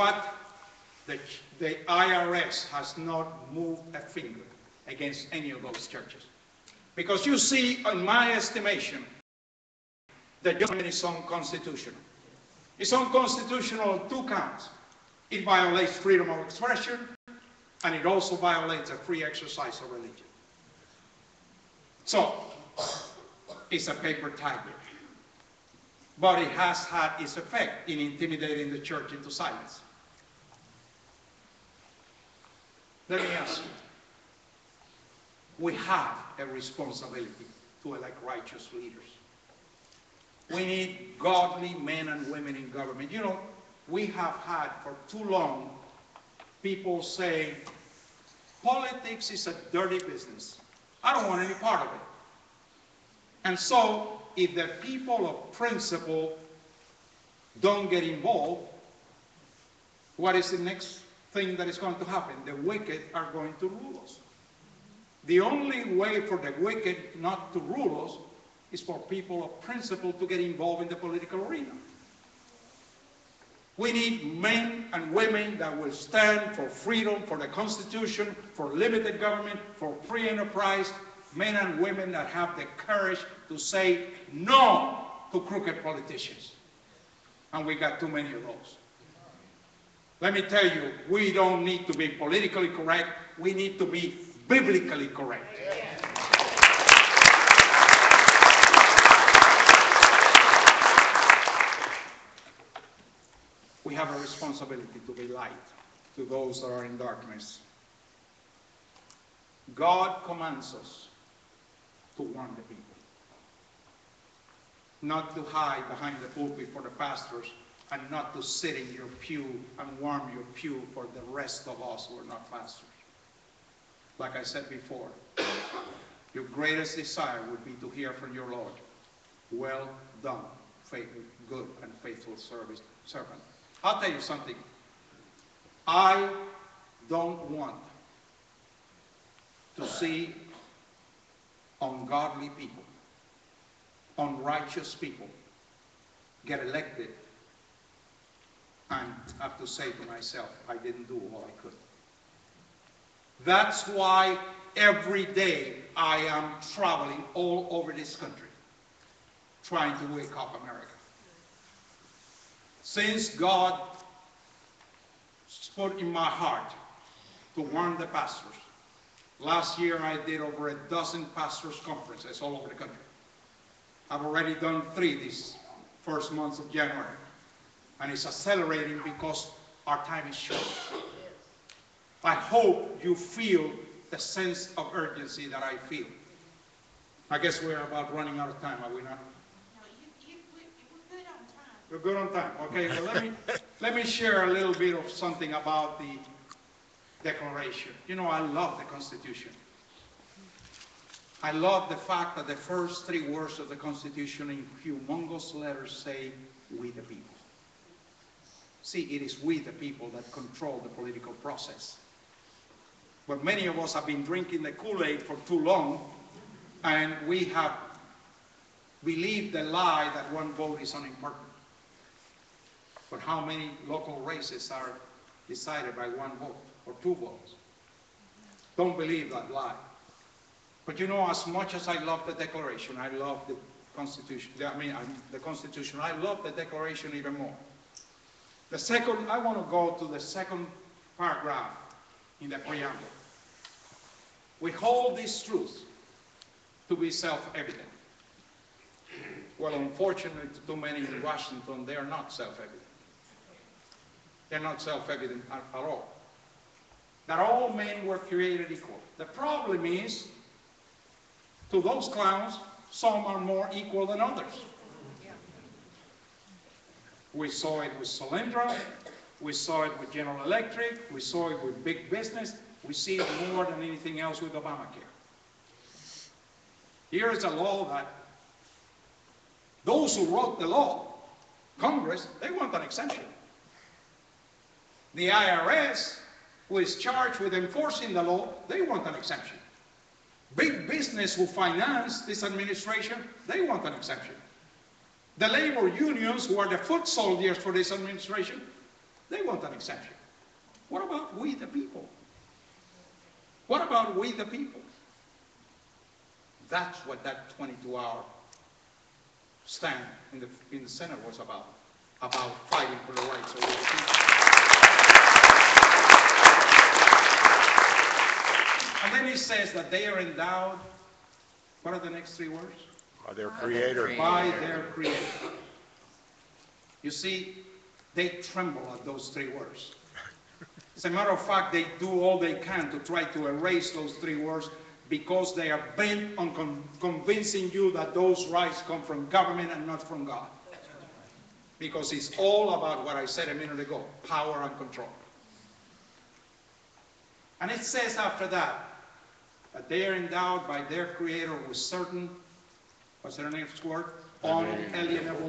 what? The IRS has not moved a finger against any of those churches. Because you see, in my estimation, the judgment is unconstitutional. It's unconstitutional on 2 counts. It violates freedom of expression, and it also violates a free exercise of religion. So, it's a paper tiger. But it has had its effect in intimidating the church into silence. Let me ask you, we have a responsibility to elect righteous leaders. We need godly men and women in government. You know, we have had for too long people say, politics is a dirty business. I don't want any part of it. And so, if the people of principle don't get involved, what is the next thing that is going to happen? The wicked are going to rule us. The only way for the wicked not to rule us is for people of principle to get involved in the political arena. We need men and women that will stand for freedom, for the Constitution, for limited government, for free enterprise, men and women that have the courage to say no to crooked politicians. And we got too many of those. Let me tell you, we don't need to be politically correct, we need to be biblically correct. We have a responsibility to be light to those that are in darkness. God commands us to warn the people, not to hide behind the pulpit for the pastors, and not to sit in your pew and warm your pew for the rest of us who are not pastors. Like I said before, your greatest desire would be to hear from your Lord, well done, faithful, good and faithful servant. I'll tell you something. I don't want to see ungodly people, unrighteous people get elected and have to say to myself, I didn't do all I could. That's why every day I am traveling all over this country, trying to wake up America. Since God put in my heart to warn the pastors, last year I did over 12 pastors' conferences all over the country. I've already done 3 these first months of January. And it's accelerating because our time is short. I hope you feel the sense of urgency that I feel. I guess we're about running out of time, are we not? No, we're good on time. We're good on time. Okay, well let me share a little bit of something about the Declaration. You know, I love the Constitution. I love the fact that the first 3 words of the Constitution in humongous letters say, we the people. See, it is we the people that control the political process. But many of us have been drinking the Kool-Aid for too long, and we have believed the lie that one vote is unimportant. But how many local races are decided by 1 vote or 2 votes? Don't believe that lie. But you know, as much as I love the Declaration, I love the Constitution. The Constitution. I love the Declaration even more. I want to go to the second paragraph in the preamble. We hold this truth to be self-evident. Well, unfortunately, to too many in Washington, they are not self-evident. They're not self-evident at all. That all men were created equal. The problem is, to those clowns, some are more equal than others. We saw it with Solyndra, we saw it with General Electric, we saw it with big business, we see it more than anything else with Obamacare. Here is a law that those who wrote the law, Congress, they want an exemption. The IRS, who is charged with enforcing the law, they want an exemption. Big business who finance this administration, they want an exemption. The labor unions, who are the foot soldiers for this administration, They want an exemption. What about we the people? What about we the people? That's what that 22-hour stand in the Senate was about fighting for the rights of the people. And then he says that they are endowed, what are the next three words? By their creator. By their creator. You see, they tremble at those three words. As a matter of fact, they do all they can to try to erase those three words because they are bent on convincing you that those rights come from government and not from God. Because it's all about what I said a minute ago, power and control. And it says after that they are endowed by their creator with certain, what's their next word? Unalienable